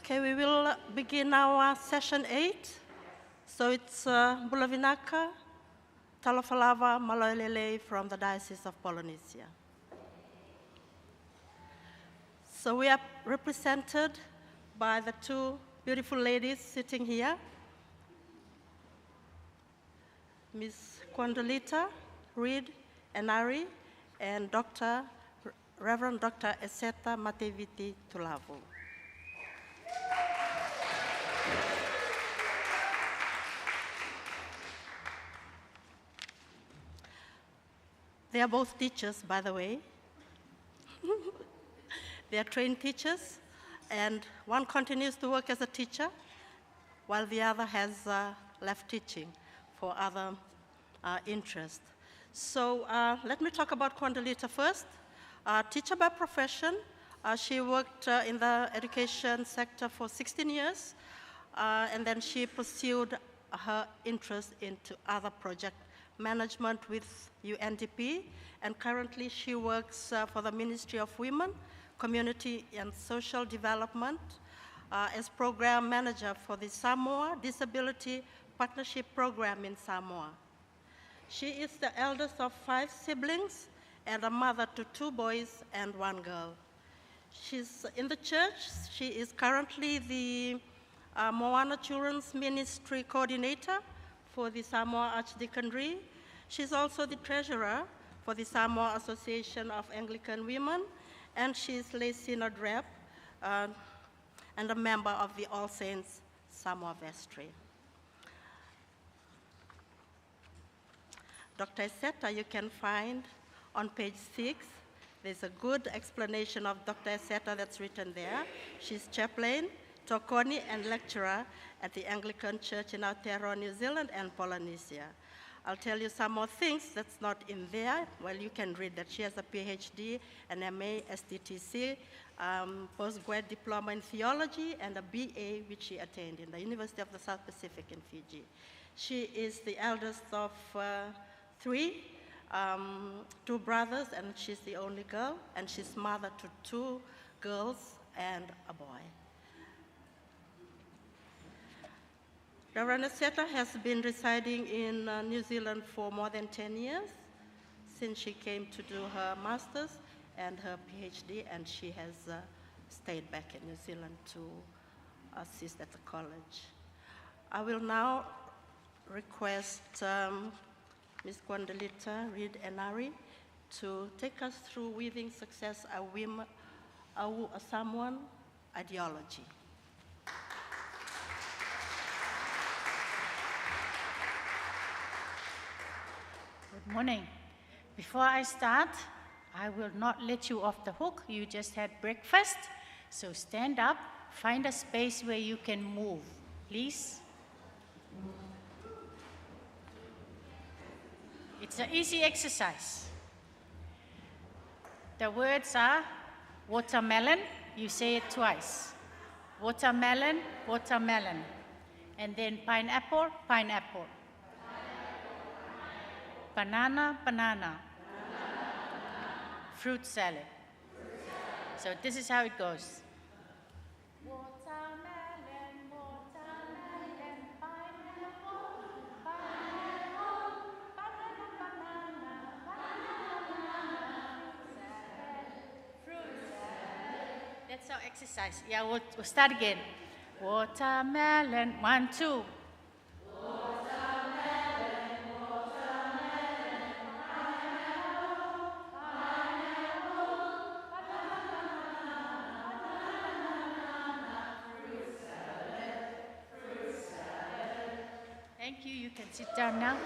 Okay, we will begin our session 8. So it's Bulavinaka, Talofalava, Maloelele from the Diocese of Polynesia. So we are represented by the two beautiful ladies sitting here, Ms. Quandolita, Reid-Enari, and Reverend Dr. Eseta Mateiviti-Tulavu. They are both teachers, by the way. They are trained teachers, and one continues to work as a teacher, while the other has left teaching for other interests. So let me talk about Quandolita first. Teacher by profession, she worked in the education sector for 16 years, and then she pursued her interest into other project management with UNDP, and currently she works for the Ministry of Women, Community and Social Development as program manager for the Samoa Disability Partnership Program in Samoa. She is the eldest of 5 siblings and a mother to 2 boys and 1 girl. She's in the church. She is currently the Moana Children's Ministry Coordinator for the Samoa Archdeaconry. She's also the treasurer for the Samoa Association of Anglican Women, and she's lay synod rep and a member of the All Saints Samoa Vestry. Dr. Eseta, you can find on page 6. There's a good explanation of Dr. Eseta that's written there. She's chaplain, Tokoni, and lecturer at the Anglican Church in Aotearoa, New Zealand, and Polynesia. I'll tell you some more things that's not in there. Well, you can read that she has a PhD, an MA, STTC, postgrad diploma in theology, and a BA, which she attained in the University of the South Pacific in Fiji. She is the eldest of 3, 2 brothers, and she's the only girl, and she's mother to 2 girls and a boy. Reverend Eseta has been residing in New Zealand for more than 10 years, since she came to do her master's and her PhD, and she has stayed back in New Zealand to assist at the college. I will now request Ms. Quandolita Reid-Enari to take us through Weaving Success, a Samoan ideology. Good morning. Before I start, I will not let you off the hook. You just had breakfast, so stand up, find a space where you can move, please. It's an easy exercise. The words are watermelon, you say it twice. Watermelon, watermelon. And then pineapple, pineapple. Banana, banana. Fruit salad. So this is how it goes. Watermelon, watermelon, pineapple, pineapple, banana, banana, banana, fruit salad. That's our exercise. Yeah, we'll start again. Watermelon, 1, 2. Thank you. You can sit down now.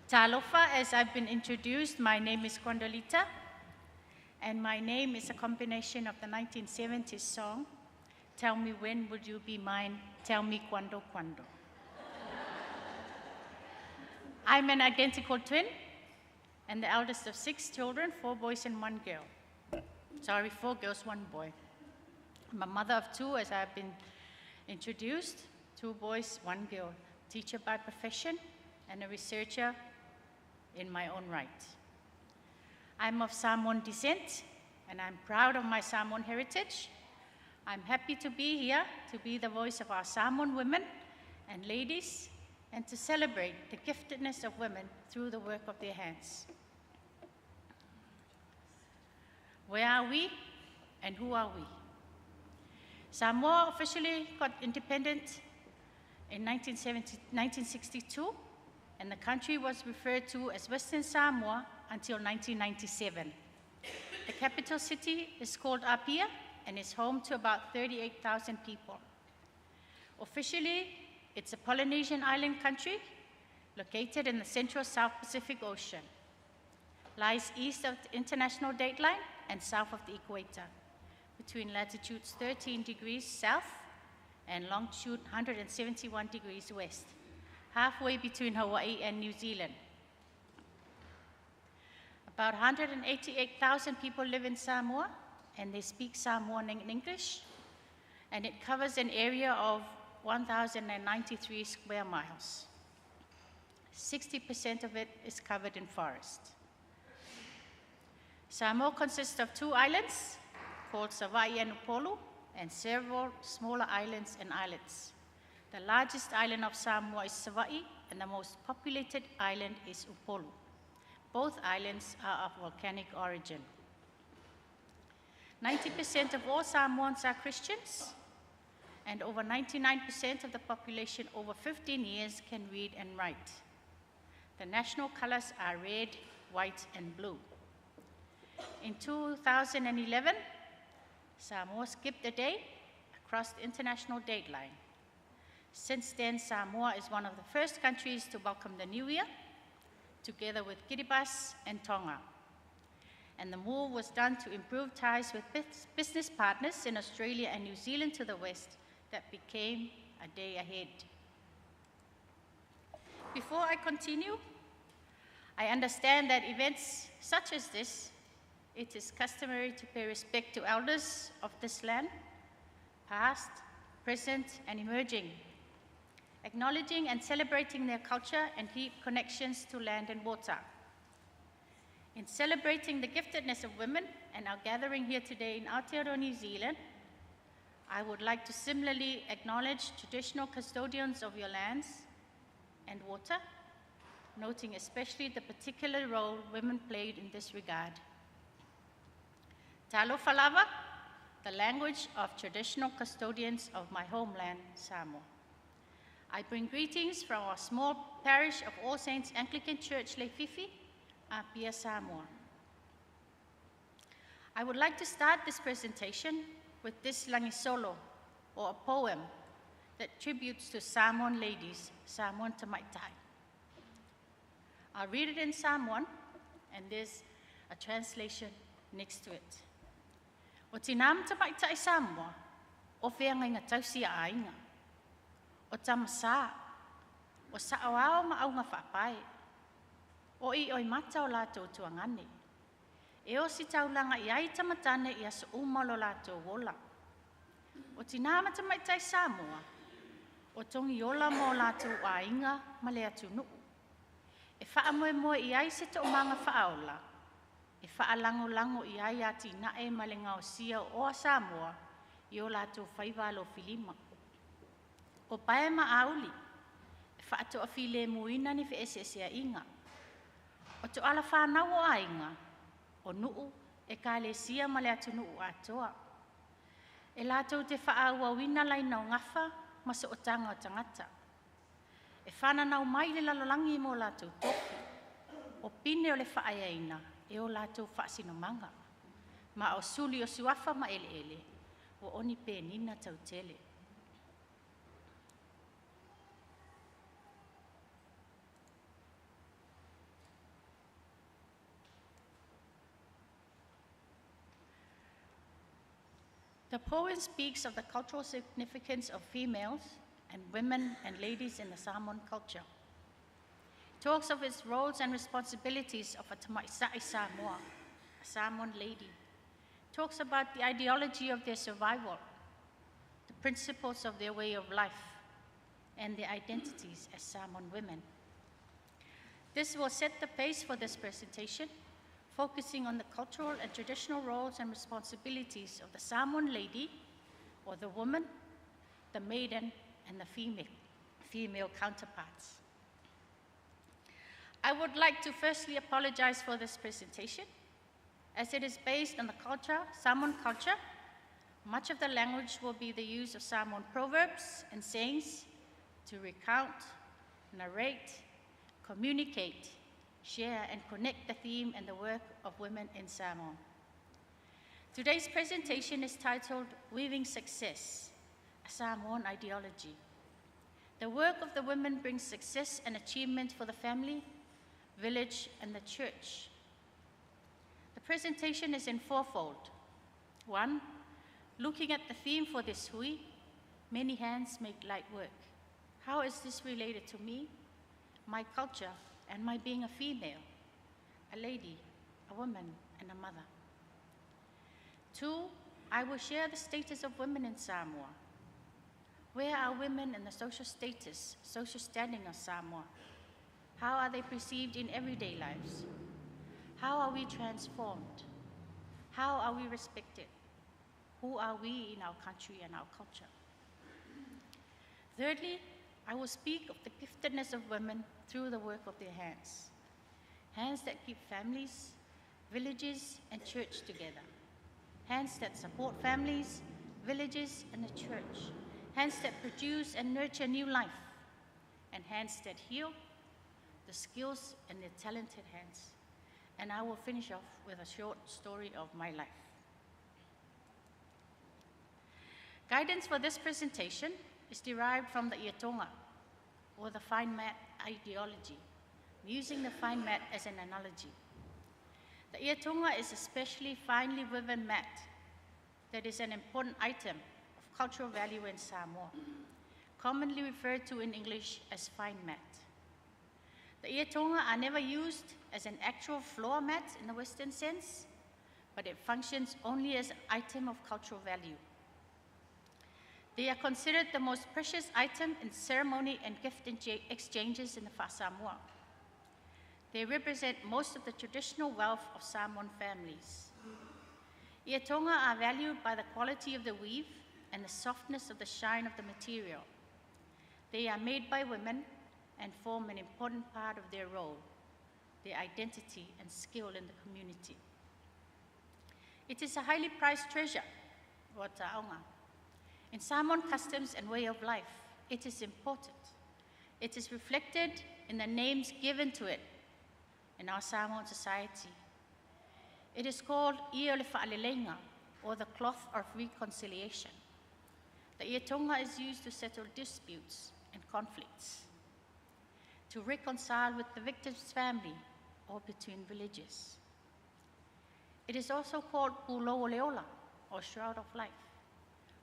Talofa, as I've been introduced, my name is Quandolita, and my name is a combination of the 1970s song, Tell Me When Would You Be Mine, Tell Me Quando Quando. I'm an identical twin, and the eldest of 6 children, 4 boys and 1 girl. Sorry, 4 girls, 1 boy. I'm a mother of 2, as I've been introduced, 2 boys, 1 girl. Teacher by profession and a researcher in my own right. I'm of Samoan descent, and I'm proud of my Samoan heritage. I'm happy to be here, to be the voice of our Samoan women and ladies, and to celebrate the giftedness of women through the work of their hands. Where are we, and who are we? Samoa officially got independent in 1962, and the country was referred to as Western Samoa until 1997. The capital city is called Apia and is home to about 38,000 people. Officially, it's a Polynesian island country located in the central South Pacific Ocean. Lies east of the international dateline and south of the equator, between latitudes 13 degrees south and longitude 171 degrees west, halfway between Hawaii and New Zealand. About 188,000 people live in Samoa, and they speak Samoan and English, and it covers an area of 1,093 square miles. 60% of it is covered in forest. Samoa consists of 2 islands called Savaii and Upolu, and several smaller islands and islets. The largest island of Samoa is Savaii, and the most populated island is Upolu. Both islands are of volcanic origin. 90% of all Samoans are Christians, and over 99% of the population over 15 years can read and write. The national colors are red, white, and blue. In 2011, Samoa skipped a day across the international dateline. Since then, Samoa is one of the first countries to welcome the new year, together with Kiribati and Tonga. And the move was done to improve ties with business partners in Australia and New Zealand to the west that became a day ahead. Before I continue, I understand that events such as this, it is customary to pay respect to elders of this land, past, present, and emerging, acknowledging and celebrating their culture and deep connections to land and water. In celebrating the giftedness of women and our gathering here today in Aotearoa, New Zealand, I would like to similarly acknowledge traditional custodians of your lands and water, noting especially the particular role women played in this regard. Talo Falava, the language of traditional custodians of my homeland, Samoa. I bring greetings from our small parish of All Saints Anglican Church, Leififi, Apia, Samoa. I would like to start this presentation with this langisolo, or a poem that tributes to Samoan ladies, Samoan Tamaitai. I'll read it in Samoan, and there's a translation next to it. O tinam Tamaitai Samoa, o whenga inga tausia ainga. O tamasa, o sa'awao ma'aunga whaapai. O I oi mata o lātou tuangane. E o si taulanga I ai tamatane I aso umalo lātou wola. O tinama Tamaitai Samoa, o tongi ola mo lātou ainga ma le atu nuu. E whaamoe moe I ai se to manga whaaola. E whaalango I ai ati nae ma le ngao sia o Samoa I o lātou whaiwalo filima. O pae ma auli, e whaato a file muina ni whi ese a inga. O to ala whanau o ainga, o nuu e ka le sia ma le atu nuu atoa. E lātou te whaaua wina lai nau ngafa ma se o tanga o tangata. E whananau mai le lalolangi mo lātou toki. O pine o le whaaeina, e o lātou whaasinomanga. Ma o suli o suafa ma ele, o oni pēnina tau tele. The poem speaks of the cultural significance of females and women and ladies in the Samoan culture. It talks of its roles and responsibilities of a Tamaisai Samoa, a Samoan lady. It talks about the ideology of their survival, the principles of their way of life, and their identities as Samoan women. This will set the pace for this presentation, focusing on the cultural and traditional roles and responsibilities of the Samoan lady, or the woman, the maiden, and the female counterparts. I would like to firstly apologize for this presentation, as it is based on the culture, Samoan culture. Much of the language will be the use of Samoan proverbs and sayings to recount, narrate, communicate, share, and connect the theme and the work of women in Samoa. Today's presentation is titled Weaving Success, a Samoan Ideology. The work of the women brings success and achievement for the family, village, and the church. The presentation is in fourfold. 1, looking at the theme for this hui, many hands make light work. How is this related to me, my culture, and my being a female, a lady, a woman, and a mother? 2, I will share the status of women in Samoa. Where are women in the social status, social standing of Samoa? How are they perceived in everyday lives? How are we transformed? How are we respected? Who are we in our country and our culture? Thirdly, I will speak of the giftedness of women through the work of their hands. Hands that keep families, villages, and church together. Hands that support families, villages, and the church. Hands that produce and nurture new life. And hands that heal, the skills and the talented hands. And I will finish off with a short story of my life. Guidance for this presentation is derived from the Iatonga, or the fine mat ideology, using the fine mat as an analogy. The Iatonga is a specially finely woven mat that is an important item of cultural value in Samoa, commonly referred to in English as fine mat. The Iatonga are never used as an actual floor mat in the Western sense, but it functions only as an item of cultural value. They are considered the most precious item in ceremony and gift exchanges in the Samoa. They represent most of the traditional wealth of Samoan families. Iatonga are valued by the quality of the weave and the softness of the shine of the material. They are made by women and form an important part of their role, their identity and skill in the community. It is a highly prized treasure, or ta'aonga. In Samoan customs and way of life, it is important. It is reflected in the names given to it in our Samoan society. It is called Ia le Fa'alelenga, or the cloth of reconciliation. The Iatonga is used to settle disputes and conflicts, to reconcile with the victim's family or between villages. It is also called Pulo'oleola, or shroud of life.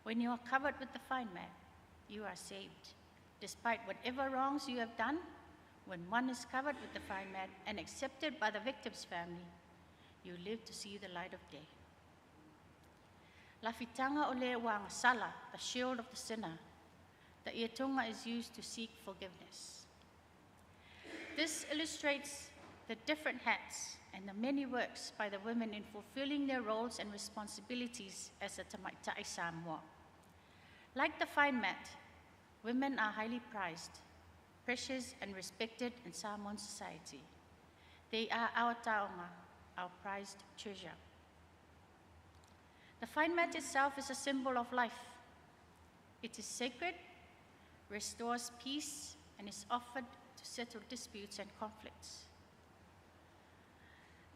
When you are covered with the fine mat, you are saved. Despite whatever wrongs you have done, when one is covered with the fine mat and accepted by the victim's family, you live to see the light of day. Lafitanga o le wanga sala, the shield of the sinner. The Iatonga is used to seek forgiveness. This illustrates the different hats and the many works by the women in fulfilling their roles and responsibilities as a Tamaitai Samoa. Like the fine mat, women are highly prized, precious and respected in Samoan society. They are our taonga, our prized treasure. The fine mat itself is a symbol of life. It is sacred, restores peace, and is offered to settle disputes and conflicts.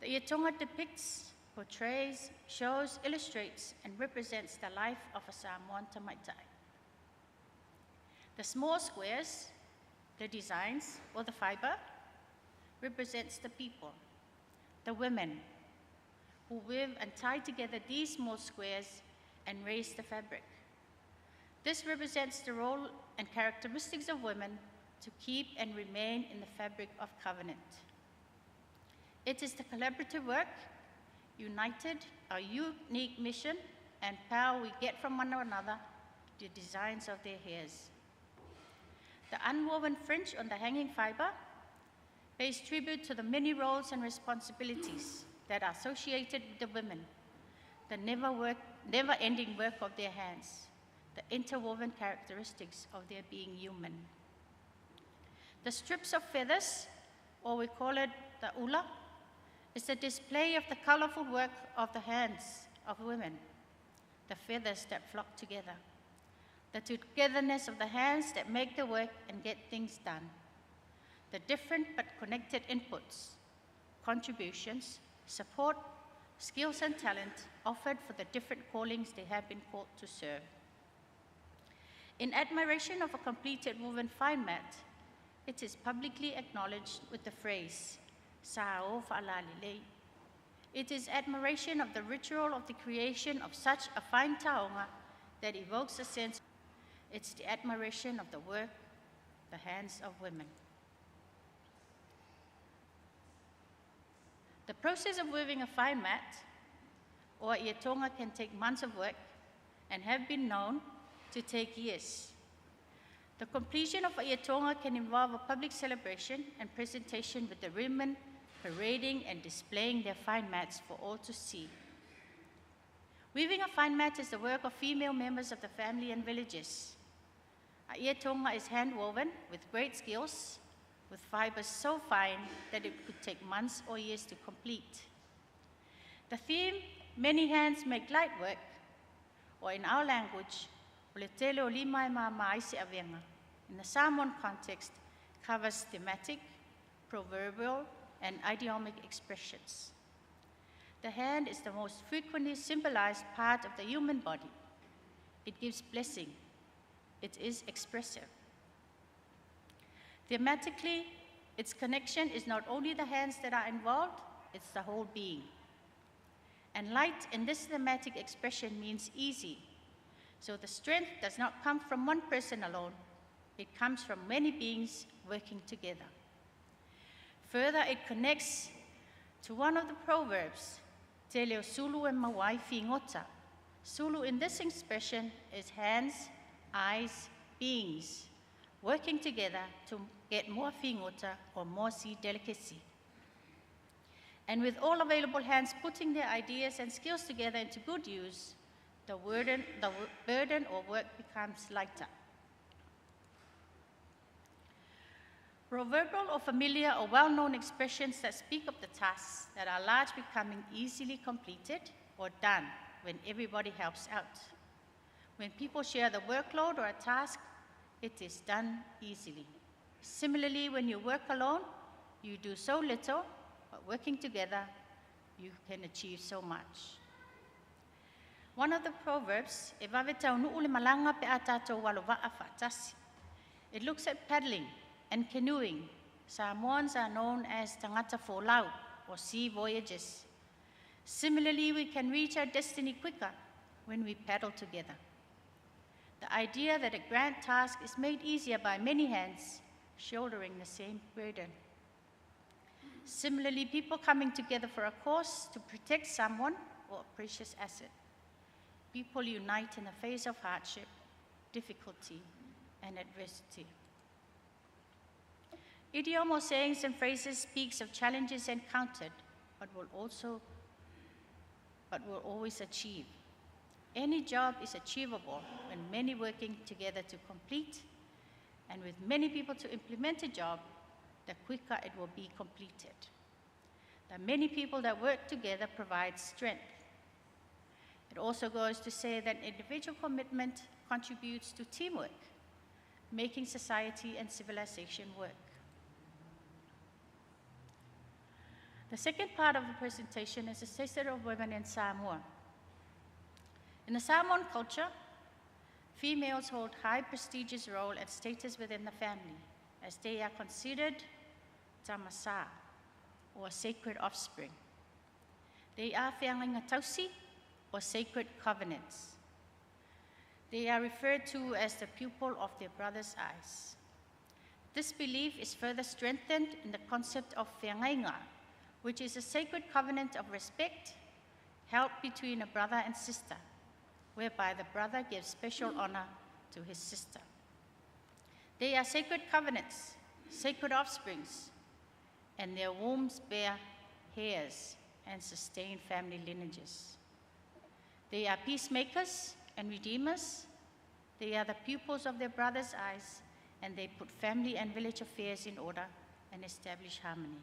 The Iatonga depicts, portrays, shows, illustrates, and represents the life of a Samoan Tamaitai. The small squares, the designs, or the fiber, represents the people, the women, who weave and tie together these small squares and raise the fabric. This represents the role and characteristics of women to keep and remain in the fabric of covenant. It is the collaborative work, united, our unique mission, and power we get from one another, the designs of their hairs. The unwoven fringe on the hanging fiber pays tribute to the many roles and responsibilities that are associated with the women, the never-ending work of their hands, the interwoven characteristics of their being human. The strips of feathers, or we call it the ula, is a display of the colorful work of the hands of women, the feathers that flock together, the togetherness of the hands that make the work and get things done, the different but connected inputs, contributions, support, skills and talent offered for the different callings they have been called to serve. In admiration of a completed woven fine mat, it is publicly acknowledged with the phrase, "Sa'o fa'alalilei." It is admiration of the ritual of the creation of such a fine taonga that evokes a sense. It's the admiration of the work, the hands of women. The process of weaving a fine mat or a tonga can take months of work and have been known to take years. The completion of a tonga can involve a public celebration and presentation with the women parading and displaying their fine mats for all to see. Weaving a fine mat is the work of female members of the family and villages. A tonga is hand-woven with great skills, with fibers so fine that it could take months or years to complete. The theme, "Many hands make light work," or in our language, in the Samoan context, covers thematic, proverbial, and idiomatic expressions. The hand is the most frequently symbolized part of the human body. It gives blessing. It is expressive. Thematically, its connection is not only the hands that are involved, it's the whole being. And light in this thematic expression means easy. So the strength does not come from one person alone. It comes from many beings working together. Further, it connects to one of the proverbs, Te leo sulu e mawai fi ngota. Sulu in this expression is hands, eyes, beings, working together to get more fingota or more seed delicacy. And with all available hands putting their ideas and skills together into good use, the burden or work becomes lighter. Proverbial or familiar or well-known expressions that speak of the tasks that are large becoming easily completed or done when everybody helps out. When people share the workload or a task, it is done easily. Similarly, when you work alone, you do so little, but working together, you can achieve so much. One of the proverbs, it looks at paddling and canoeing. Samoans are known as tangata folau, or sea voyages. Similarly, we can reach our destiny quicker when we paddle together. The idea that a grand task is made easier by many hands, shouldering the same burden. Similarly, people coming together for a cause to protect someone or a precious asset. People unite in the face of hardship, difficulty, and adversity. Idiom or sayings and phrases speaks of challenges encountered, but will always achieve. Any job is achievable when many working together to complete, and with many people to implement a job, the quicker it will be completed. The many people that work together provide strength. It also goes to say that individual commitment contributes to teamwork, making society and civilization work. The second part of the presentation is the status of women in Samoa. In the Samoan culture, females hold high prestigious role and status within the family, as they are considered tamasa, or sacred offspring. They are whianganga tausi, or sacred covenants. They are referred to as the pupil of their brother's eyes. This belief is further strengthened in the concept of whiangainga, which is a sacred covenant of respect held between a brother and sister, whereby the brother gives special honor to his sister. They are sacred covenants, sacred offsprings, and their wombs bear hairs and sustain family lineages. They are peacemakers and redeemers. They are the pupils of their brothers' eyes, and they put family and village affairs in order and establish harmony.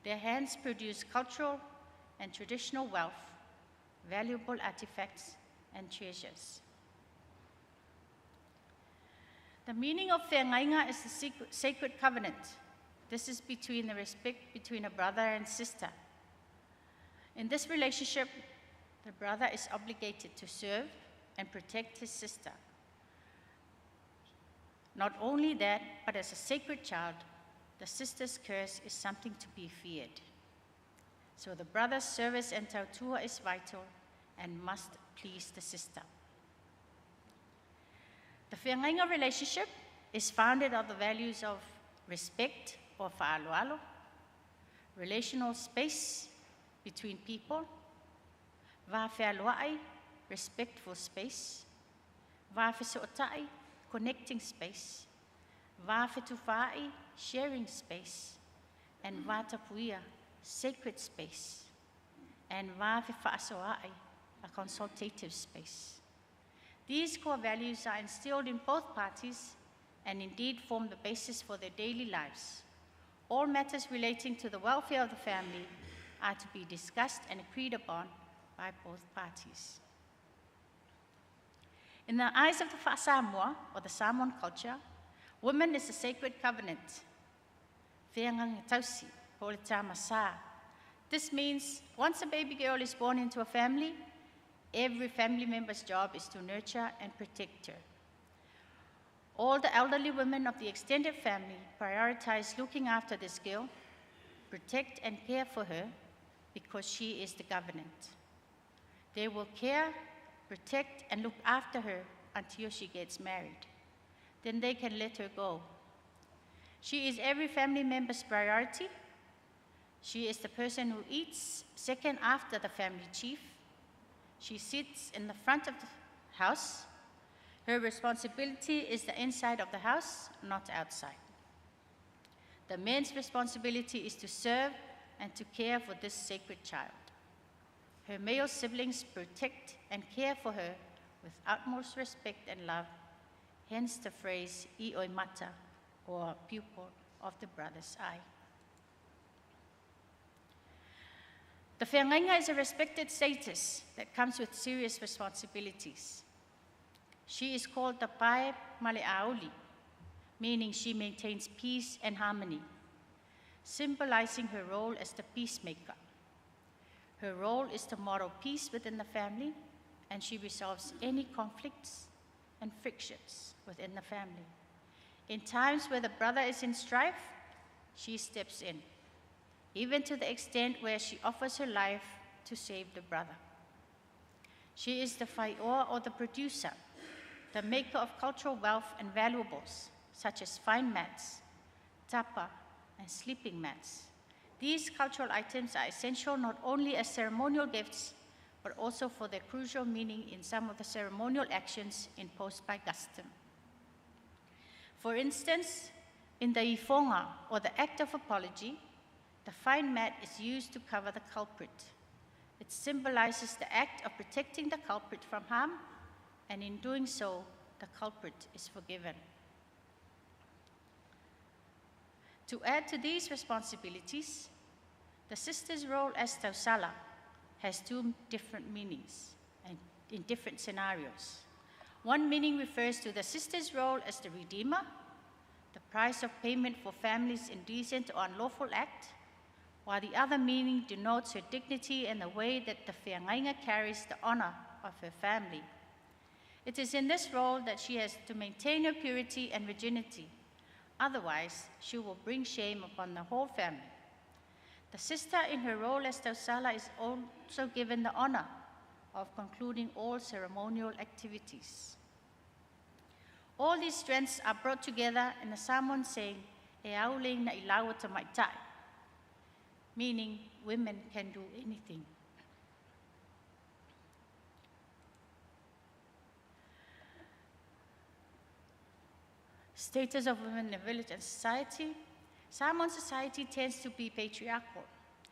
Their hands produce cultural and traditional wealth, valuable artifacts, and treasures. The meaning of Whiangainga is the sacred covenant. This is between the respect between a brother and sister. In this relationship, the brother is obligated to serve and protect his sister. Not only that, but as a sacred child, the sister's curse is something to be feared. So the brother's service and tautua is vital and must please the sister. The Whiangainga relationship is founded on the values of respect or fa'aloalo, relational space between people, whawhialoai, respectful space, whawhiso'otai, connecting space, whawhetufai, sharing space, and whatapuia, sacred space, and whawhewhaasoai, a consultative space. These core values are instilled in both parties and indeed form the basis for their daily lives. All matters relating to the welfare of the family are to be discussed and agreed upon by both parties. In the eyes of the Whaasamoa, or the Samoan culture, woman is a sacred covenant. Whianganga tausi, po le tamasa. This means once a baby girl is born into a family, every family member's job is to nurture and protect her. All the elderly women of the extended family prioritize looking after this girl, protect and care for her, because she is the covenant. They will care, protect, and look after her until she gets married. Then they can let her go. She is every family member's priority. She is the person who eats second after the family chief. She sits in the front of the house. Her responsibility is the inside of the house, not outside. The man's responsibility is to serve and to care for this sacred child. Her male siblings protect and care for her with utmost respect and love, hence the phrase "i mata," or pupil of the brother's eye. The Whiangainga is a respected status that comes with serious responsibilities. She is called the Pae Maleaoli, meaning she maintains peace and harmony, symbolizing her role as the peacemaker. Her role is to model peace within the family, and she resolves any conflicts and frictions within the family. In times where the brother is in strife, she steps in, even to the extent where she offers her life to save the brother. She is the whaioa, or the producer, the maker of cultural wealth and valuables, such as fine mats, tapa, and sleeping mats. These cultural items are essential not only as ceremonial gifts, but also for their crucial meaning in some of the ceremonial actions imposed by custom. For instance, in the ifonga, or the act of apology, the fine mat is used to cover the culprit. It symbolizes the act of protecting the culprit from harm, and in doing so, the culprit is forgiven. To add to these responsibilities, the sister's role as tausala has two different meanings and in different scenarios. One meaning refers to the sister's role as the redeemer, the price of payment for families' indecent or unlawful act, while the other meaning denotes her dignity and the way that the Whiangainga carries the honor of her family. It is in this role that she has to maintain her purity and virginity. Otherwise, she will bring shame upon the whole family. The sister in her role as tausala is also given the honor of concluding all ceremonial activities. All these strengths are brought together in the Samoan saying, "E aulei na ilawa te maitai," meaning women can do anything. Status of women in the village and society. Samoan society tends to be patriarchal,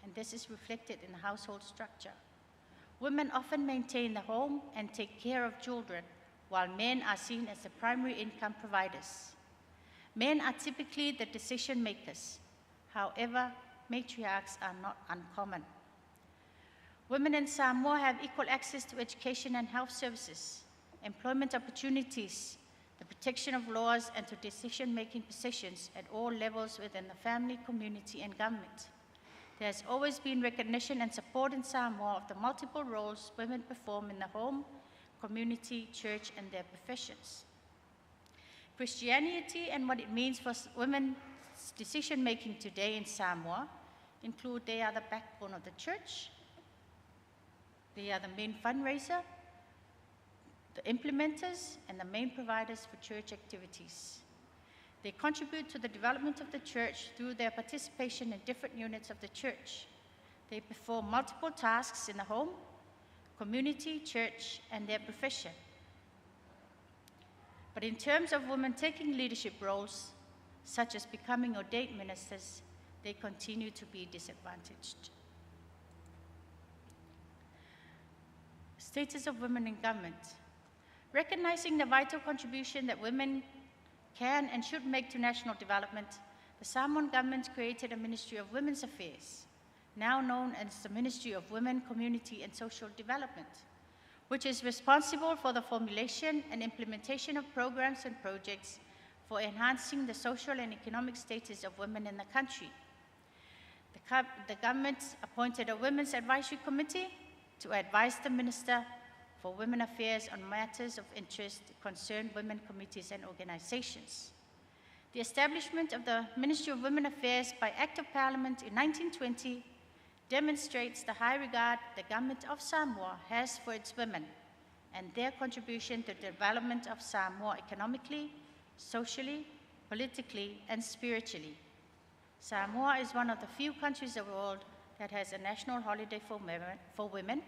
and this is reflected in the household structure. Women often maintain the home and take care of children, while men are seen as the primary income providers. Men are typically the decision makers. However, matriarchs are not uncommon. Women in Samoa have equal access to education and health services, employment opportunities, the protection of laws, and to decision-making positions at all levels within the family, community, and government. There has always been recognition and support in Samoa of the multiple roles women perform in the home, community, church, and their professions. Christianity and what it means for women's decision-making today in Samoa include they are the backbone of the church, they are the main fundraiser, the implementers, and the main providers for church activities. They contribute to the development of the church through their participation in different units of the church. They perform multiple tasks in the home, community, church, and their profession. But in terms of women taking leadership roles, such as becoming ordained ministers, they continue to be disadvantaged. Status of women in government. Recognizing the vital contribution that women can and should make to national development, the Samoan government created a Ministry of Women's Affairs, now known as the Ministry of Women, Community and Social Development, which is responsible for the formulation and implementation of programs and projects for enhancing the social and economic status of women in the country. The government appointed a Women's Advisory Committee to advise the Minister for Women Affairs on matters of interest concerned women committees and organizations. The establishment of the Ministry of Women Affairs by Act of Parliament in 1920 demonstrates the high regard the government of Samoa has for its women and their contribution to the development of Samoa economically, socially, politically, and spiritually. Samoa is one of the few countries in the world that has a national holiday for women,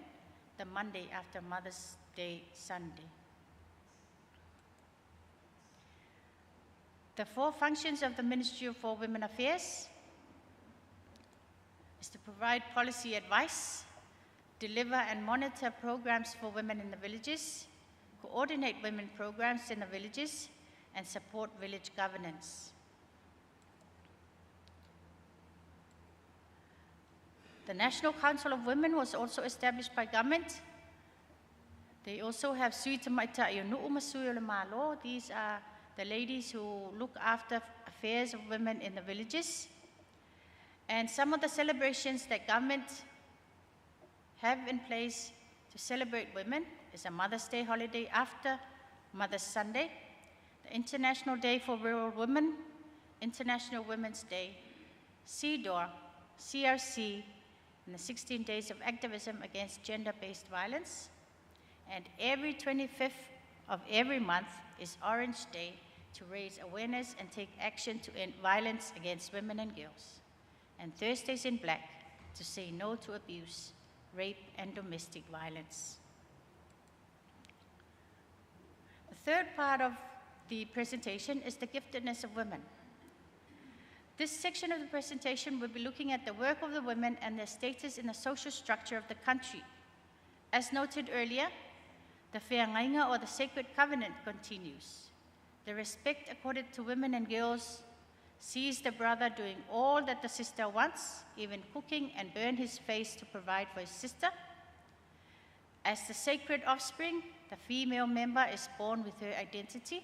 the Monday after Mother's Day Sunday. The four functions of the Ministry for Women Affairs is to provide policy advice, deliver and monitor programs for women in the villages, coordinate women programs in the villages, and support village governance. The National Council of Women was also established by government. They also have Sui Tamaitai Nu'u Masui o le Malo. These are the ladies who look after affairs of women in the villages. And some of the celebrations that government have in place to celebrate women is a Mother's Day holiday after Mother's Sunday, the International Day for Rural Women, International Women's Day, CDOR, CRC, and the 16 Days of Activism Against Gender-Based Violence. And every 25th of every month is Orange Day to raise awareness and take action to end violence against women and girls. And Thursdays in Black to say no to abuse, rape, and domestic violence. The third part of the presentation is the giftedness of women. This section of the presentation will be looking at the work of the women and their status in the social structure of the country. As noted earlier, the Whiangainga or the Sacred Covenant continues. The respect accorded to women and girls sees the brother doing all that the sister wants, even cooking and burn his face to provide for his sister. As the sacred offspring, the female member is born with her identity.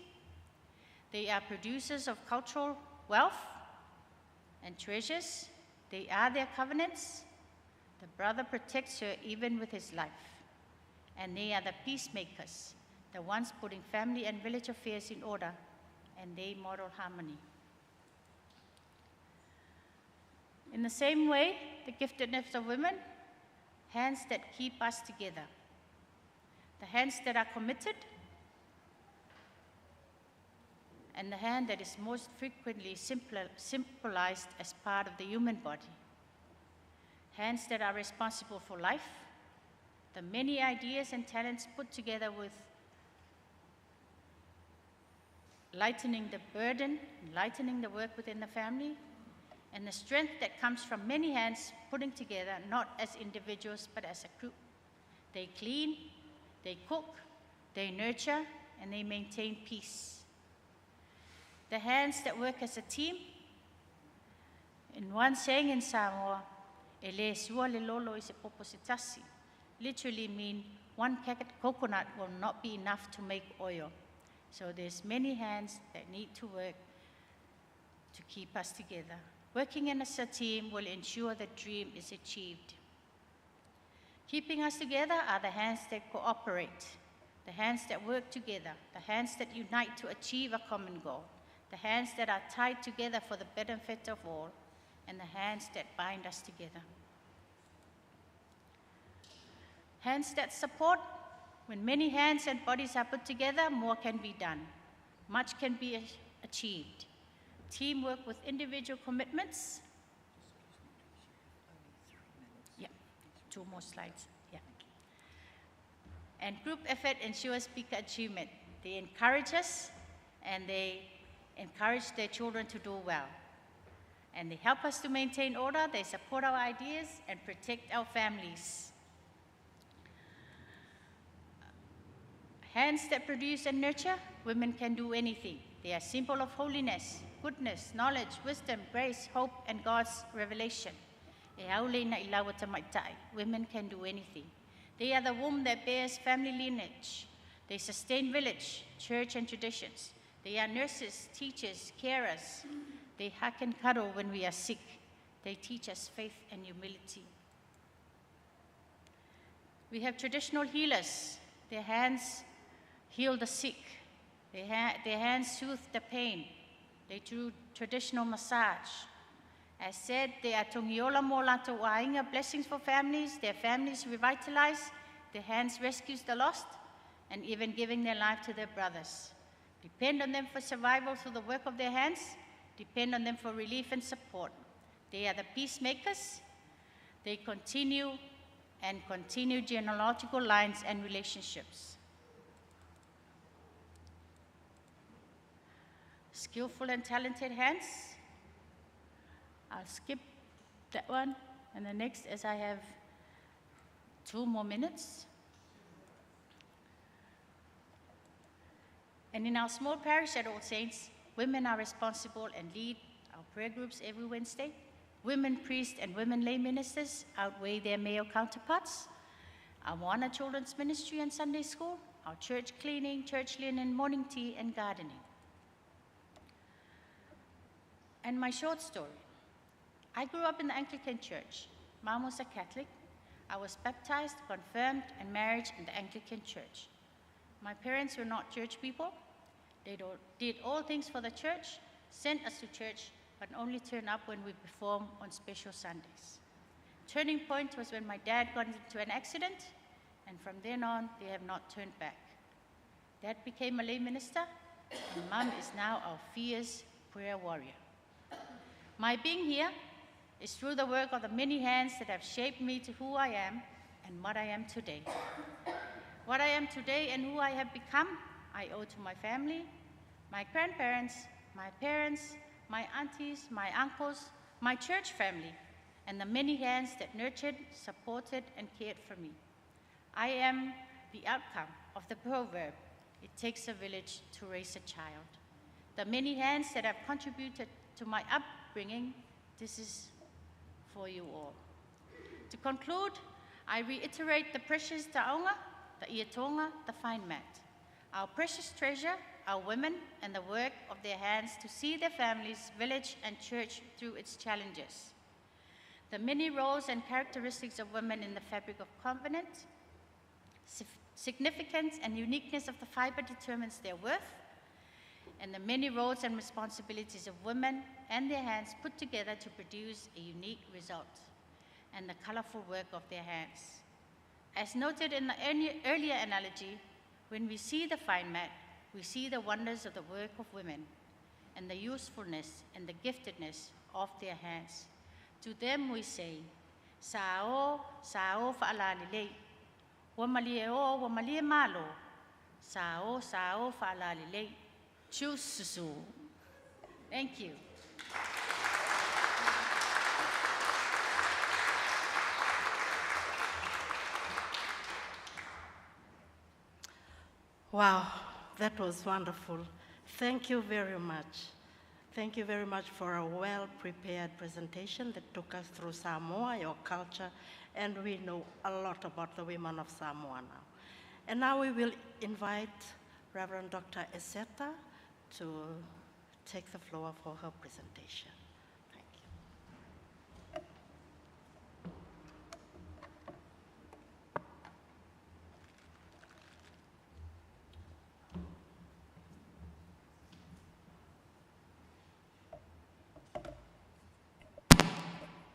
They are producers of cultural wealth and treasures. They are their covenants. The brother protects her even with his life. And they are the peacemakers, the ones putting family and village affairs in order, and they model harmony. In the same way, the giftedness of women, hands that keep us together. The hands that are committed, and the hand that is most frequently symbolized as part of the human body. Hands that are responsible for life, the many ideas and talents put together with lightening the burden, lightening the work within the family, and the strength that comes from many hands putting together, not as individuals, but as a group. They clean, they cook, they nurture, and they maintain peace. The hands that work as a team, in one saying in Samoa, e le sua le lolo I se popo se tasi, literally mean one coconut will not be enough to make oil. So there's many hands that need to work to keep us together. Working as a team will ensure the dream is achieved. Keeping us together are the hands that cooperate, the hands that work together, the hands that unite to achieve a common goal, the hands that are tied together for the benefit of all, and the hands that bind us together. Hands that support. When many hands and bodies are put together, more can be done. Much can be achieved. Teamwork with individual commitments. Yeah, 2 more slides. Yeah. And group effort ensures peak achievement. They encourage us, and they encourage their children to do well. And they help us to maintain order, they support our ideas, and protect our families. Hands that produce and nurture, women can do anything. They are symbol of holiness, goodness, knowledge, wisdom, grace, hope, and God's revelation. Women can do anything. They are the womb that bears family lineage. They sustain village, church, and traditions. They are nurses, teachers, carers. They hug and cuddle when we are sick. They teach us faith and humility. We have traditional healers. Their hands heal the sick. Their hands soothe the pain. They do traditional massage. As said, they are tongiola mo lato wainga, blessings for families. Their families revitalize. Their hands rescues the lost, and even giving their life to their brothers. Depend on them for survival through the work of their hands. Depend on them for relief and support. They are the peacemakers. They continue genealogical lines and relationships. Skillful and talented hands. I'll skip that one, and the next, as I have 2 more minutes. And in our small parish at All Saints, women are responsible and lead our prayer groups every Wednesday. Women priests and women lay ministers outweigh their male counterparts. Our Moana Children's Ministry and Sunday School, our church cleaning, church linen, morning tea, and gardening. And my short story. I grew up in the Anglican Church. Mom was a Catholic. I was baptized, confirmed, and married in the Anglican Church. My parents were not church people. They did all things for the church, sent us to church, but only turned up when we perform on special Sundays. Turning point was when my dad got into an accident, and from then on, they have not turned back. Dad became a lay minister, and Mom is now our fierce prayer warrior. My being here is through the work of the many hands that have shaped me to who I am and what I am today. What I am today and who I have become, I owe to my family, my grandparents, my parents, my aunties, my uncles, my church family, and the many hands that nurtured, supported, and cared for me. I am the outcome of the proverb, it takes a village to raise a child. The many hands that have contributed to my upbringing, this is for you all. To conclude, I reiterate the precious taonga, the iatonga, the fine mat. Our precious treasure, our women, and the work of their hands to see their families, village, and church through its challenges. The many roles and characteristics of women in the fabric of covenant, significance and uniqueness of the fiber determines their worth, and the many roles and responsibilities of women and their hands put together to produce a unique result, and the colorful work of their hands. As noted in the earlier analogy, when we see the fine mat, we see the wonders of the work of women and the usefulness and the giftedness of their hands. To them we say, Sa'o, sa'o fa'alalilei, wamali'o, wamalie malo, sa'o, sa'o fa'alalilei, chususu. Thank you. Wow, that was wonderful. Thank you very much. Thank you very much for a well-prepared presentation that took us through Samoa, your culture, and we know a lot about the women of Samoa now. And now we will invite Reverend Dr. Eseta to take the floor for her presentation. Thank you.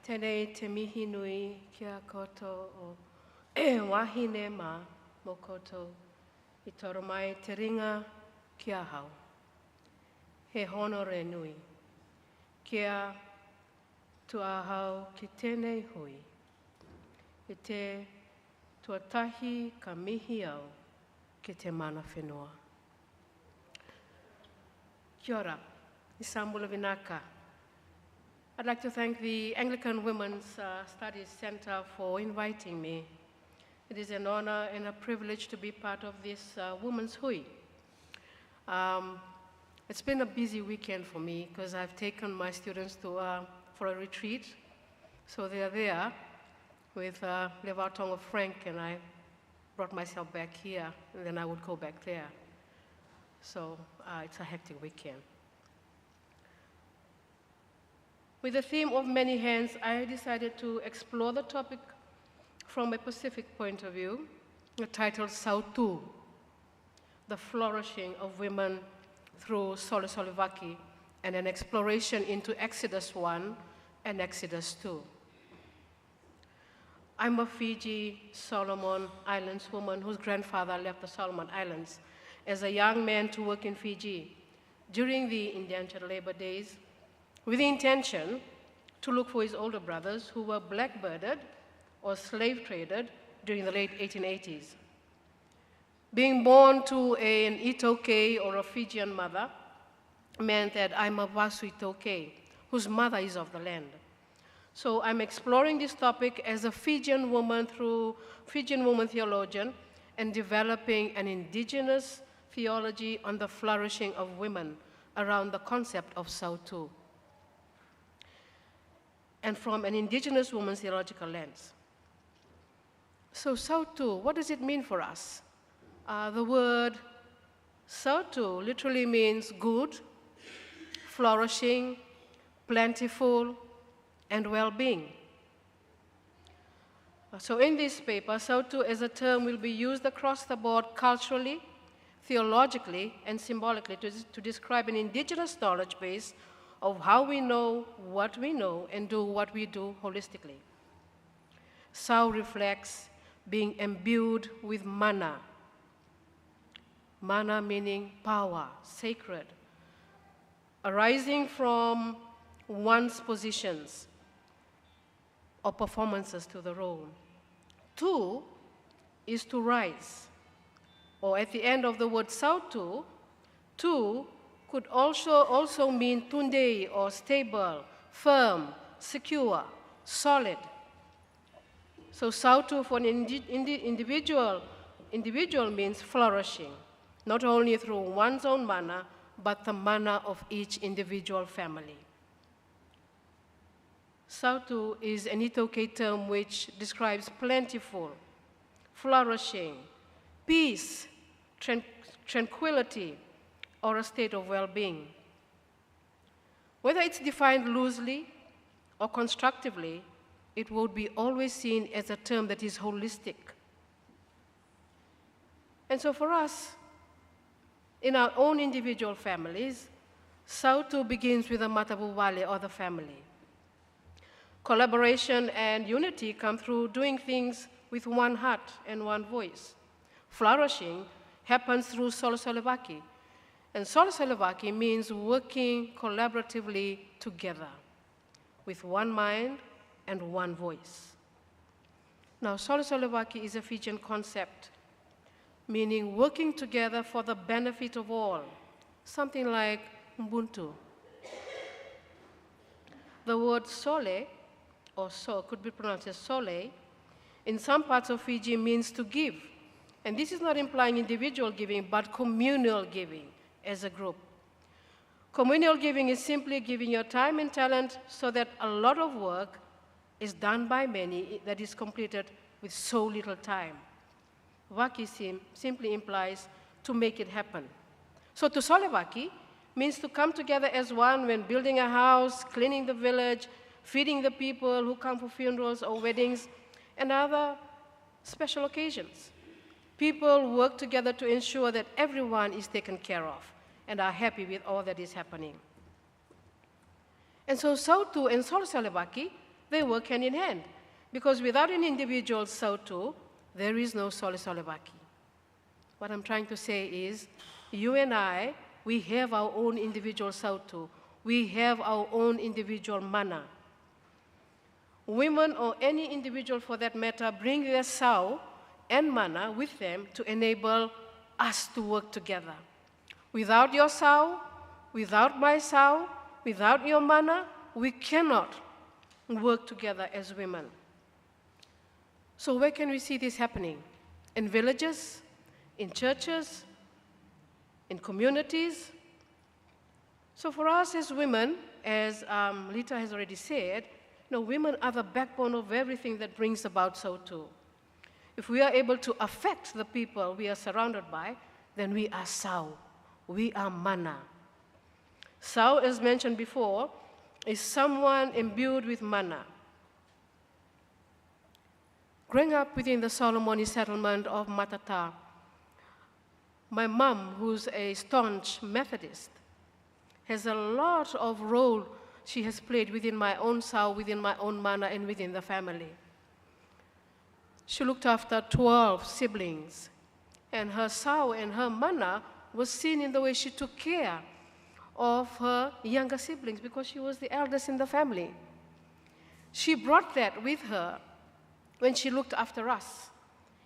Tēnei te mihi nui kia koutou o wahine ma mō koutou I toro mai te ringa kia hau. He honore nui. Kia tuahau ki tēnei hui. I te tuatahi ka mihi au ki te mana whenua. Kia ora, I Samula Vinaka. I'd like to thank the Anglican Women's Studies Center for inviting me. It is an honor and a privilege to be part of this Women's Hui. It's been a busy weekend for me because I've taken my students to, for a retreat. So they are there with Levatong of Frank, and I brought myself back here, and then I would go back there. So it's a hectic weekend. With the theme of many hands, I decided to explore the topic from a Pacific point of view, titled Sautu, the flourishing of women through Solisolivaki, and an exploration into Exodus 1 and Exodus 2. I'm a Fiji, Solomon Islands woman whose grandfather left the Solomon Islands as a young man to work in Fiji during the indentured labor days, with the intention to look for his older brothers who were blackbirded or slave traded during the late 1880s. Being born to an Itoke or a Fijian mother meant that I'm a Vasu Itoke, whose mother is of the land. So I'm exploring this topic as a Fijian woman through Fijian woman theologian and developing an indigenous theology on the flourishing of women around the concept of Sautu, and from an indigenous woman's theological lens. So Sautu, what does it mean for us? The word Sautu literally means good, flourishing, plentiful, and well-being. So in this paper, Sautu as a term will be used across the board culturally, theologically, and symbolically to describe an indigenous knowledge base of how we know what we know and do what we do holistically. Sau reflects being imbued with mana. Mana meaning power, sacred, arising from one's positions or performances to the role. Tu is to rise, or at the end of the word Sautu, tu could also mean tunde, or stable, firm, secure, solid. So Sautu for an individual means flourishing, not only through one's own mana, but the mana of each individual family. Sautu is an Itoke term which describes plentiful, flourishing, peace, tranquility, or a state of well-being. Whether it's defined loosely or constructively, it would be always seen as a term that is holistic. And so for us, in our own individual families, Sautu begins with the Matavuvale, or the family. Collaboration and unity come through doing things with one heart and one voice. Flourishing happens through Solisolivaki, and Solisolivaki means working collaboratively together with one mind and one voice. Now, Solisolivaki is a Fijian concept, meaning working together for the benefit of all, something like Ubuntu. The word sole, or so, could be pronounced as sole, in some parts of Fiji means to give, And this is not implying individual giving, but communal giving as a group. Communal giving is simply giving your time and talent so that a lot of work is done by many that is completed with so little time. Vaki simply implies to make it happen. So to solevaki means to come together as one when building a house, cleaning the village, feeding the people who come for funerals or weddings, and other special occasions. People work together to ensure that everyone is taken care of and are happy with all that is happening. And so Sautu and Solevaki, they work hand in hand, because without an individual Sautu, there is no Solevaki. What I'm trying to say is, you and I, we have our own individual Sautu. We have our own individual mana. Women, or any individual for that matter, bring their Sau and mana with them to enable us to work together. Without your Sau, without my Sau, without your mana, we cannot work together as women. So where can we see this happening? In villages, in churches, in communities. So for us as women, as Lita has already said, women are the backbone of everything that brings about Sautu. If we are able to affect the people we are surrounded by, then we are Sau, we are mana. Sau, as mentioned before, is someone imbued with mana. Growing up within the Solomoni settlement of Matata, my mom, who's a staunch Methodist, has a lot of role she has played within my own Sau, within my own mana, and within the family. She looked after 12 siblings, and her Sau and her mana was seen in the way she took care of her younger siblings because she was the eldest in the family. She brought that with her when she looked after us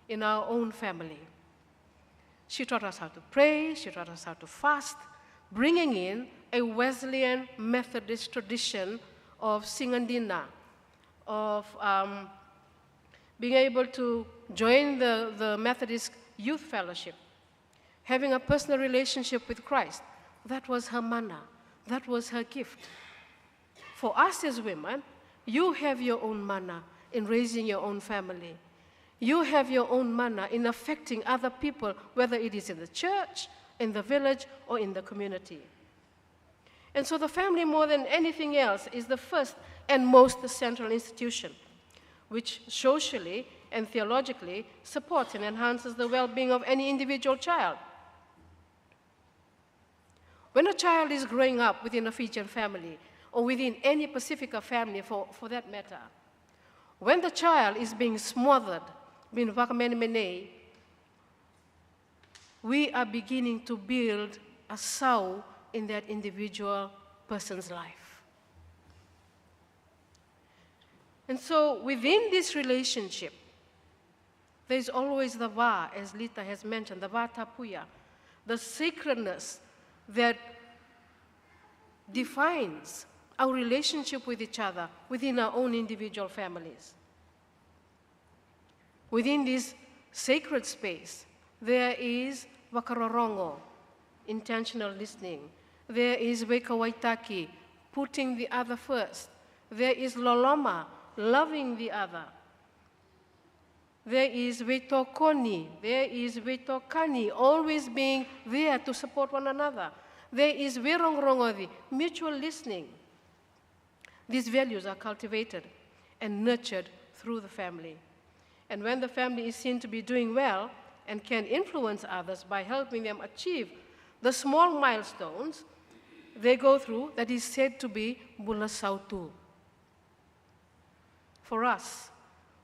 in our own family. She taught us how to pray, she taught us how to fast, bringing in a Wesleyan Methodist tradition of singandina, of being able to join the Methodist Youth Fellowship, having a personal relationship with Christ. That was her mana. That was her gift. For us as women, you have your own mana in raising your own family. You have your own mana in affecting other people, whether it is in the church, in the village, or in the community. And so the family, more than anything else, is the first and most central institution, which socially and theologically supports and enhances the well-being of any individual child. When a child is growing up within a Fijian family, or within any Pacifica family for that matter, when the child is being smothered, being wakamenemene, we are beginning to build a Sau in that individual person's life. And so within this relationship, there's always the va, as Lita has mentioned, the va tapuya, the sacredness that defines our relationship with each other within our own individual families. Within this sacred space, there is wakarorongo, intentional listening. There is wekawaitaki, putting the other first. There is loloma, loving the other. There is wetokoni, there is wetokani, always being there to support one another. There is werongrongovi, mutual listening. These values are cultivated and nurtured through the family. And when the family is seen to be doing well and can influence others by helping them achieve the small milestones they go through, that is said to be Bula Sautu. For us,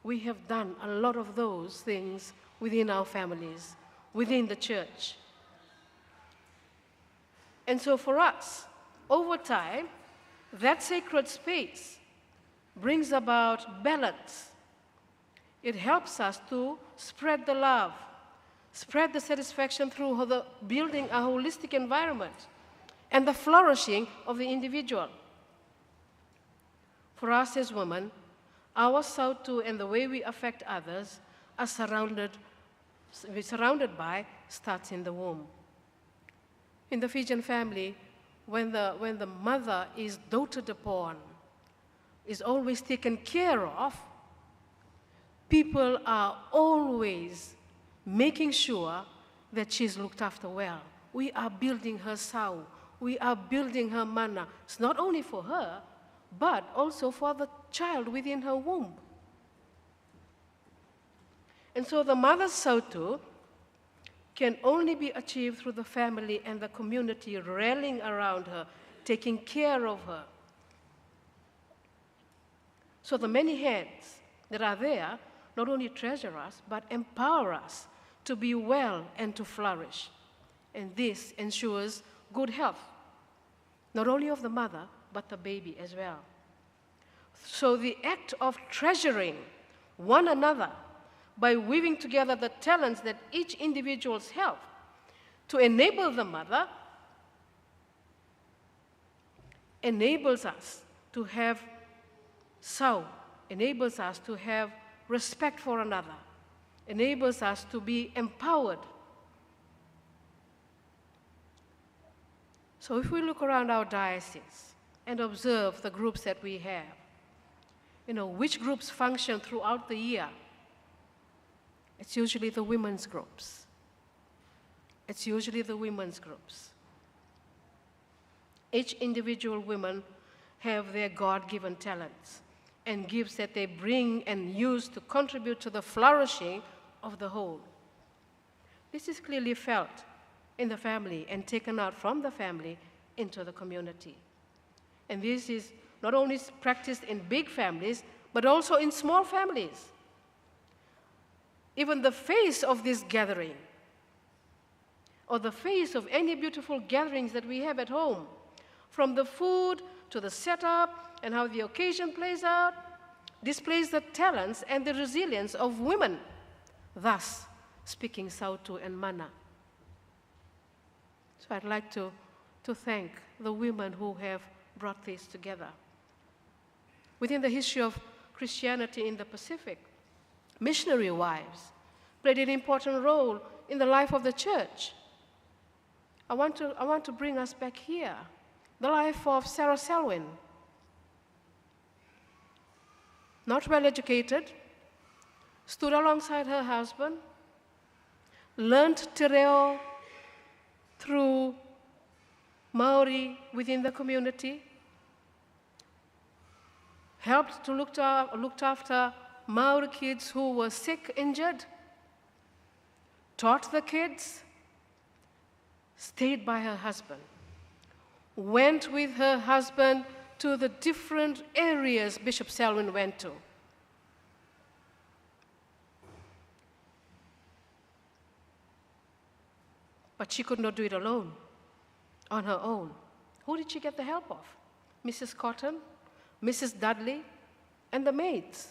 we have done a lot of those things within our families, within the church. And so for us, over time, that sacred space brings about balance. It helps us to spread the love, spread the satisfaction through the building a holistic environment and the flourishing of the individual. For us as women, our Sautu and the way we affect others are surrounded we're surrounded by starts in the womb. In the Fijian family, when the mother is doted upon, is always taken care of, people are always making sure that she's looked after well. We are building her sau. We are building her mana. It's not only for her, but also for the child within her womb. And so the mother's sautu can only be achieved through the family and the community rallying around her, taking care of her. So the many hands that are there not only treasure us, but empower us to be well and to flourish. And this ensures good health, not only of the mother, but the baby as well. So the act of treasuring one another by weaving together the talents that each individual's have to enable the mother enables us to have sau, enables us to have respect for another, enables us to be empowered. So if we look around our diocese and observe the groups that we have, which groups function throughout the year, it's usually the women's groups. It's usually the women's groups. Each individual woman have their God-given talents and gifts that they bring and use to contribute to the flourishing of the whole. This is clearly felt in the family and taken out from the family into the community. And this is not only practiced in big families, but also in small families. Even the face of this gathering, or the face of any beautiful gatherings that we have at home, from the food to the setup and how the occasion plays out, displays the talents and the resilience of women, thus speaking sautu and mana. So I'd like to thank the women who have brought this together. Within the history of Christianity in the Pacific, missionary wives played an important role in the life of the church. I want to bring us back here, the life of Sarah Selwyn. Not well educated, stood alongside her husband, learned te reo through Maori within the community, helped to looked after Maori kids who were sick, injured, taught the kids, stayed by her husband, went with her husband to the different areas Bishop Selwyn went to. But she could not do it alone, on her own. Who did she get the help of? Mrs. Cotton, Mrs. Dudley, and the maids.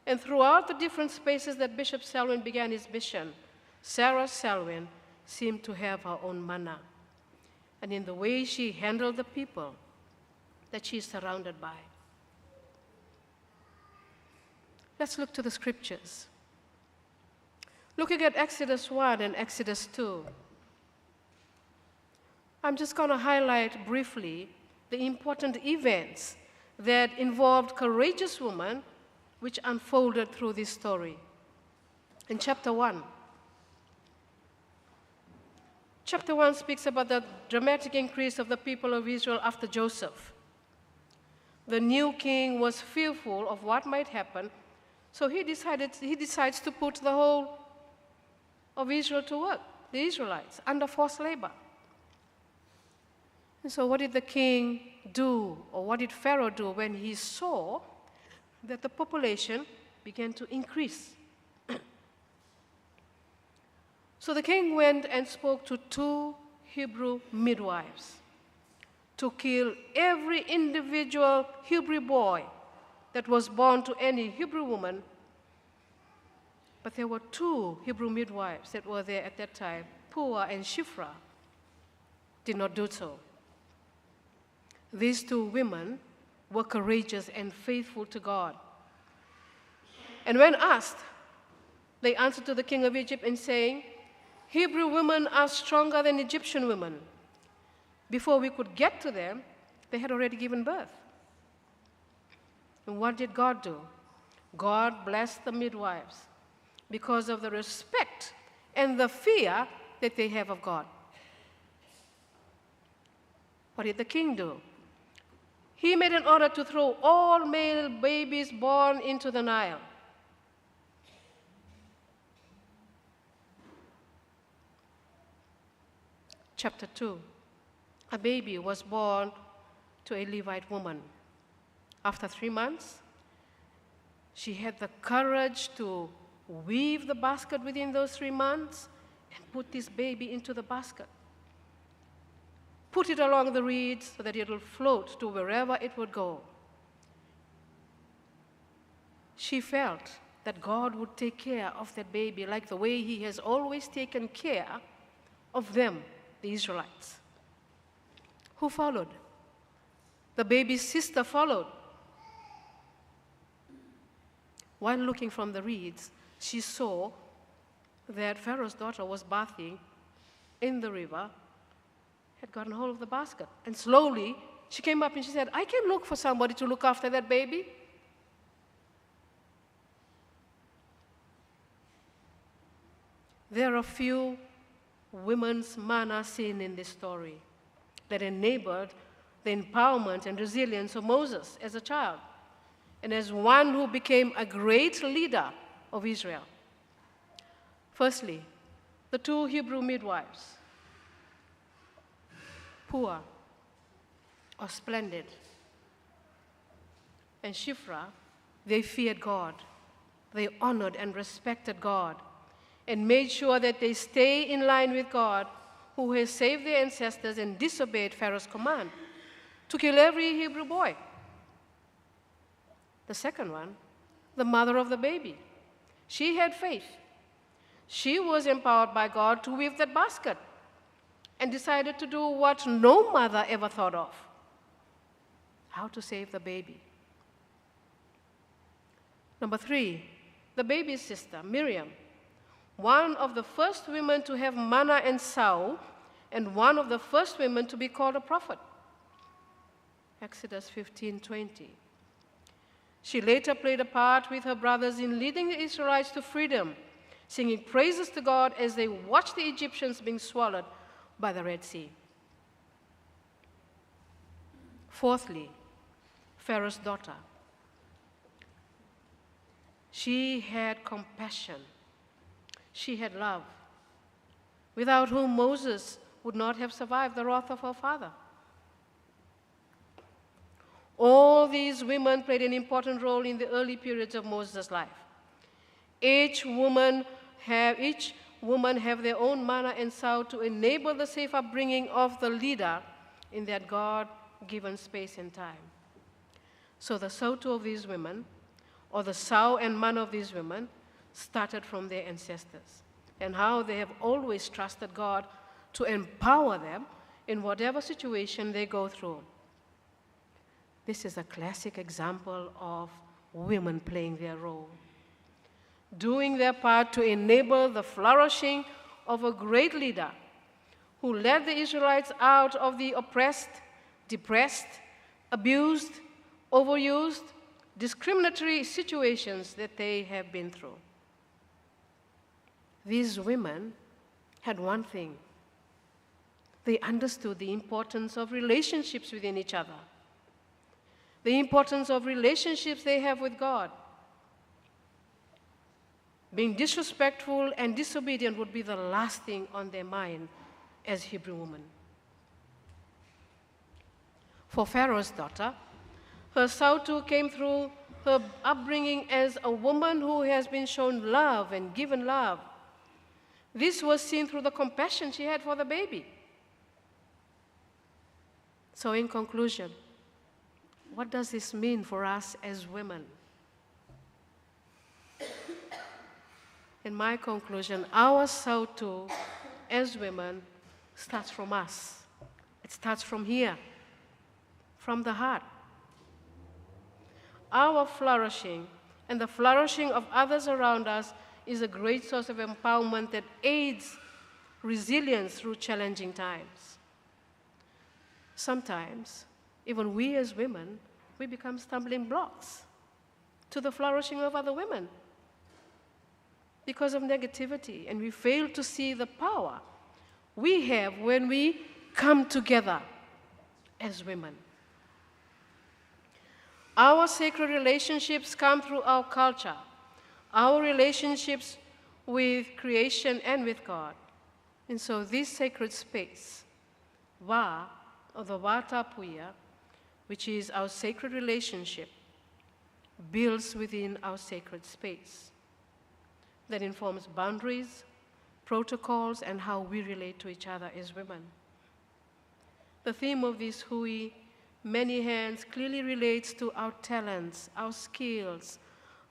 And throughout the different spaces that Bishop Selwyn began his mission, Sarah Selwyn seemed to have her own mana. And in the way she handled the people that she's surrounded by. Let's look to the scriptures. Looking at Exodus 1 and Exodus 2, I'm just going to highlight briefly the important events that involved courageous women which unfolded through this story. In chapter 1, chapter 1 speaks about the dramatic increase of the people of Israel after Joseph. The new king was fearful of what might happen, so he decides to put the whole of Israel to work, the Israelites, under forced labor. And so what did the king do, or what did Pharaoh do when he saw that the population began to increase? So the king went and spoke to 2 Hebrew midwives to kill every individual Hebrew boy that was born to any Hebrew woman. But there were 2 Hebrew midwives that were there at that time, Puah and Shiphrah, did not do so. These 2 women were courageous and faithful to God. And when asked, they answered to the king of Egypt in saying, Hebrew women are stronger than Egyptian women. Before we could get to them, they had already given birth. And what did God do? God blessed the midwives because of the respect and the fear that they have of God. What did the king do? He made an order to throw all male babies born into the Nile. Chapter 2. A baby was born to a Levite woman. After 3 months, she had the courage to weave the basket within those 3 months and put this baby into the basket. Put it along the reeds so that it will float to wherever it would go. She felt that God would take care of that baby like the way he has always taken care of them, the Israelites. Who followed? The baby's sister followed. While looking from the reeds, she saw that Pharaoh's daughter was bathing in the river, had gotten hold of the basket. And slowly, she came up and she said, I can look for somebody to look after that baby. There are few women's manna seen in this story that enabled the empowerment and resilience of Moses as a child and as one who became a great leader of Israel. Firstly, the 2 Hebrew midwives, poor or splendid, and Shiphrah, they feared God. They honored and respected God and made sure that they stay in line with God, who has saved their ancestors and disobeyed Pharaoh's command to kill every Hebrew boy. The second one, the mother of the baby. She had faith. She was empowered by God to weave that basket and decided to do what no mother ever thought of: how to save the baby. Number 3, the baby's sister, Miriam, one of the first women to have manna and sow, and one of the first women to be called a prophet. Exodus 15:20. She later played a part with her brothers in leading the Israelites to freedom, singing praises to God as they watched the Egyptians being swallowed by the Red Sea. Fourthly, Pharaoh's daughter. She had compassion. She had love, without whom Moses would not have survived the wrath of her father. All these women played an important role in the early periods of Moses' life. Each woman have their own manna and sow to enable the safe upbringing of the leader in that God-given space and time. So the sow of these women, or the sow and manna of these women, started from their ancestors, and how they have always trusted God to empower them in whatever situation they go through. This is a classic example of women playing their role, doing their part to enable the flourishing of a great leader who led the Israelites out of the oppressed, depressed, abused, overused, discriminatory situations that they have been through. These women had one thing. They understood the importance of relationships within each other, the importance of relationships they have with God. Being disrespectful and disobedient would be the last thing on their mind as Hebrew women. For Pharaoh's daughter, her sow too came through her upbringing as a woman who has been shown love and given love. This was seen through the compassion she had for the baby. So in conclusion, what does this mean for us as women? In my conclusion, our sow too as women starts from us. It starts from here, from the heart. Our flourishing and the flourishing of others around us is a great source of empowerment that aids resilience through challenging times. Sometimes, even we as women, we become stumbling blocks to the flourishing of other women because of negativity, and we fail to see the power we have when we come together as women. Our sacred relationships come through our culture, our relationships with creation and with God. And so this sacred space, Wa, or the Wa Tapuia, which is our sacred relationship, builds within our sacred space that informs boundaries, protocols, and how we relate to each other as women. The theme of this Hui, Many Hands, clearly relates to our talents, our skills,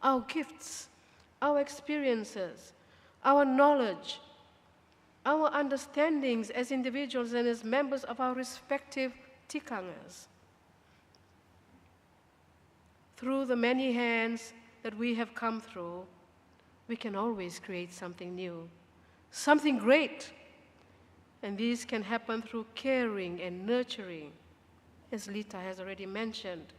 our gifts, our experiences, our knowledge, our understandings as individuals and as members of our respective tikangas. Through the many hands that we have come through, we can always create something new, something great. And this can happen through caring and nurturing, as Lita has already mentioned.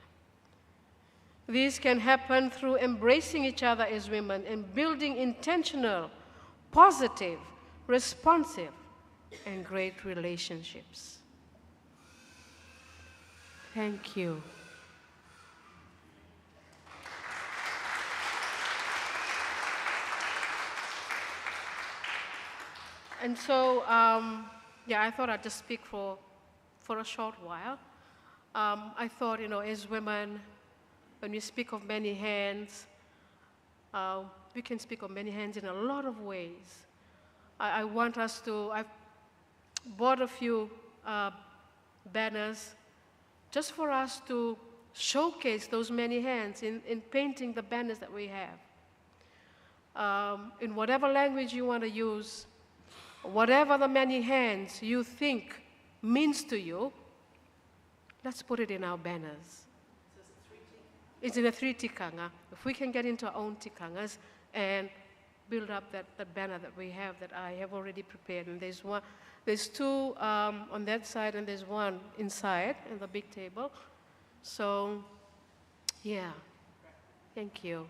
This can happen through embracing each other as women and building intentional, positive, responsive, and great relationships. Thank you. And so, I thought I'd just speak for a short while. I thought, as women, when we speak of many hands, we can speak of many hands in a lot of ways. I've bought a few banners just for us to showcase those many hands in painting the banners that we have. In whatever language you want to use, whatever the many hands you think means to you, let's put it in our banners. It's in a 3 tikanga. If we can get into our own tikangas and build up that banner that we have, that I have already prepared. And there's 2 on that side, and there's 1 inside in the big table. So, yeah, thank you.